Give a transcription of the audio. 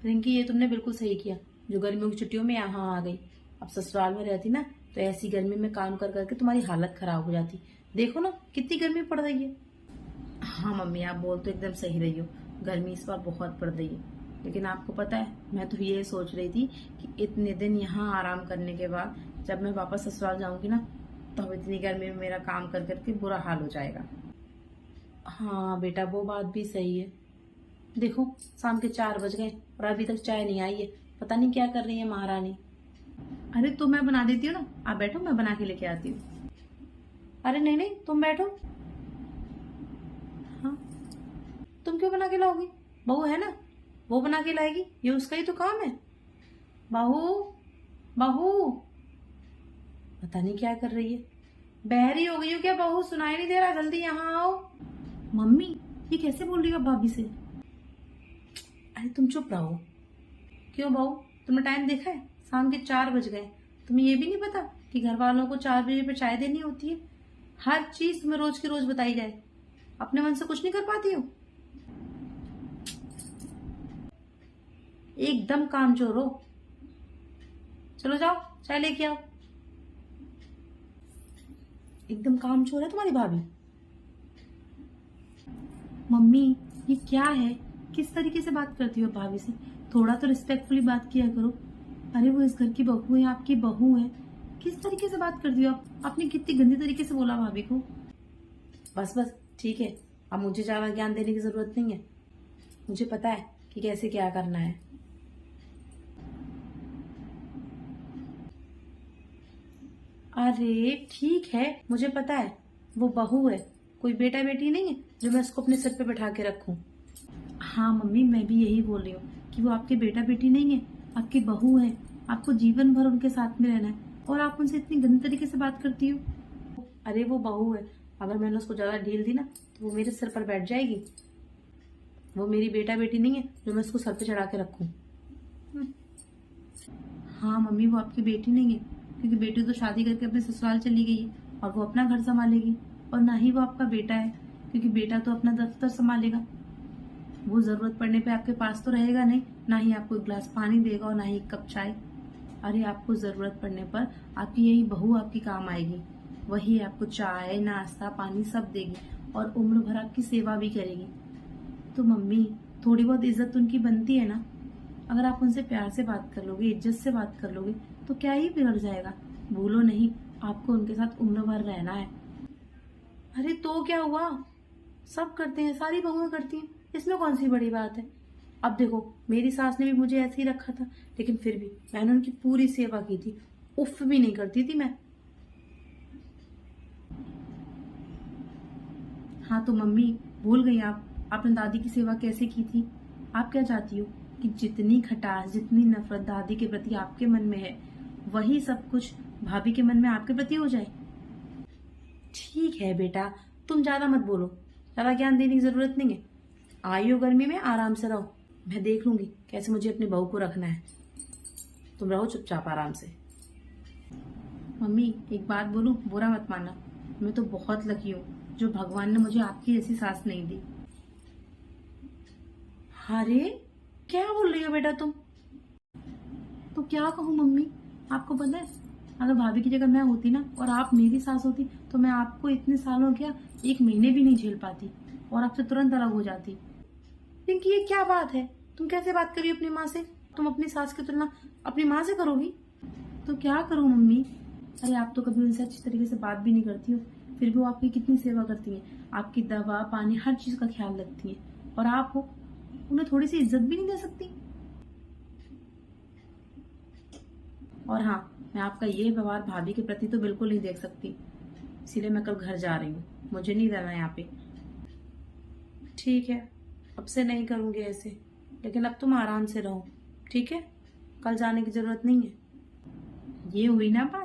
रिंकी, ये तुमने बिल्कुल सही किया जो गर्मियों की छुट्टियों में यहाँ आ गई। अब ससुराल में रहती ना तो ऐसी गर्मी में काम कर करके तुम्हारी हालत खराब हो जाती। देखो ना कितनी गर्मी पड़ रही है। हाँ मम्मी, आप बोल तो एकदम सही रही हो, गर्मी इस बार बहुत पड़ रही है। लेकिन आपको पता है, मैं तो ये सोच रही थी कि इतने दिन यहाँ आराम करने के बाद जब मैं वापस ससुराल जाऊंगी ना, तो इतनी गर्मी में मेरा काम कर करके बुरा हाल हो जाएगा। हाँ बेटा, वो बात भी सही है। देखो शाम के 4 बज गए और अभी तक चाय नहीं आई है। पता नहीं क्या कर रही है महारानी। अरे तो मैं बना देती हूँ ना, आप बैठो, मैं बना के लेके आती हूँ। अरे नहीं नहीं, तुम बैठो। हाँ, तुम क्यों बना के लाओगी? बहू है ना, वो बना के लाएगी, ये उसका ही तो काम है। बहू, बहू, पता नहीं क्या कर रही है। बहरी हो गई हो क्या बहू? सुनाई नहीं दे रहा? जल्दी यहाँ आओ। मम्मी, ये कैसे बोल रही हो भाभी से? अरे तुम चुप रहो। क्यों बहू, तुमने टाइम देखा है? शाम के 4 बज गए। तुम्हें ये भी नहीं पता कि घर वालों को 4 बजे पे चाय देनी होती है? हर चीज तुम्हें रोज की रोज बताई जाए, अपने मन से कुछ नहीं कर पाती हो? एकदम कामचोर हो। चलो जाओ, चाय लेके आओ। एकदम कामचोर है तुम्हारी भाभी। मम्मी, ये क्या है? किस तरीके से बात करती हो भाभी से? थोड़ा तो रिस्पेक्टफुली बात किया करो। अरे वो इस घर की बहू है, आपकी बहू है। किस तरीके से बात करती हो आप? आपने कितनी गंदी तरीके से बोला भाभी को। बस बस ठीक है, अब मुझे ज्यादा ज्ञान देने की जरूरत नहीं है। मुझे पता है कि कैसे क्या करना है। अरे ठीक है, मुझे पता है, वो बहू है, कोई बेटा बेटी नहीं है जो मैं उसको अपने सिर पे बैठा के रखूं। हाँ मम्मी, मैं भी यही बोल रही हूँ कि वो आपके बेटा बेटी नहीं है, आपकी बहू है। आपको जीवन भर उनके साथ में रहना है और आप उनसे इतनी गंदी तरीके से बात करती हो। अरे वो बहू है, अगर मैंने उसको ज्यादा ढील दी ना तो वो मेरे सिर पर बैठ जाएगी। वो मेरी बेटा बेटी नहीं है जो मैं उसको सर पे चढ़ा के रखूं। हाँ मम्मी, वो आपकी बेटी नहीं है, क्योंकि बेटी तो शादी करके अपने ससुराल चली गई है और वो अपना घर संभालेगी। और ना ही वो आपका बेटा है, क्योंकि बेटा तो अपना दफ्तर संभालेगा। वो जरूरत पड़ने पे आपके पास तो रहेगा नहीं, ना ही आपको एक गिलास पानी देगा और ना ही एक कप चाय। अरे आपको जरूरत पड़ने पर आपकी यही बहू आपकी काम आएगी। वही आपको चाय नाश्ता पानी सब देगी और उम्र भर आपकी सेवा भी करेगी। तो मम्मी, थोड़ी बहुत इज्जत उनकी बनती है ना। अगर आप उनसे प्यार से बात कर लोगे, इज्जत से बात कर लोगे, तो क्या ही बिगड़ जाएगा। भूलो नहीं, आपको उनके साथ उम्र भर रहना है। अरे तो क्या हुआ, सब करते हैं, सारी बहुएं करती हैं, इसमें कौन सी बड़ी बात है। अब देखो, मेरी सास ने भी मुझे ऐसे ही रखा था, लेकिन फिर भी मैंने उनकी पूरी सेवा की थी। उफ भी नहीं करती थी मैं। हाँ तो मम्मी, भूल गई आप, आपने दादी की सेवा कैसे की थी? आप क्या चाहती हो कि जितनी खटास जितनी नफरत दादी के प्रति आपके मन में है, वही सब कुछ भाभी के मन में आपके प्रति हो जाए? ठीक है बेटा, तुम ज्यादा मत बोलो, ज्यादा ज्ञान देने की जरूरत नहीं है। आई हो गर्मी में, आराम से रहो, मैं देख लूंगी कैसे मुझे अपनी बहू को रखना है। तुम रहो चुपचाप आराम से। मम्मी एक बात बोलूं, बुरा मत मानना, मैं तो बहुत लकी हूँ जो भगवान ने मुझे आपकी जैसी सास नहीं दी। अरे क्या बोल रही हो बेटा तुम? तो क्या कहूँ मम्मी, आपको पता है, अगर भाभी की जगह मैं होती ना और आप मेरी सास होती, तो मैं आपको इतने सालों क्या 1 महीने भी नहीं झेल पाती और आपसे तुरंत अलग हो जाती। पिंकी ये क्या बात है? तुम कैसे बात करी अपनी माँ से? तुम अपनी सास की तुलना अपनी माँ से करोगी? तो क्या करूं मम्मी? अरे आप तो कभी उनसे अच्छी तरीके से बात भी नहीं करती हो, फिर भी वो आपकी कितनी सेवा करती हैं, आपकी दवा पानी हर चीज का ख्याल रखती हैं। और आप हो, उन्हें थोड़ी सी इज्जत भी नहीं दे सकती? और हाँ, मैं आपका ये व्यवहार भाभी के प्रति तो बिल्कुल नहीं देख सकती, इसीलिए मैं कल घर जा रही हूँ, मुझे नहीं रहना यहाँ पे। ठीक है, अब से नहीं करूंगी ऐसे, लेकिन अब तुम आराम से रहो, ठीक है? कल जाने की जरूरत नहीं है। ये हुई ना बात।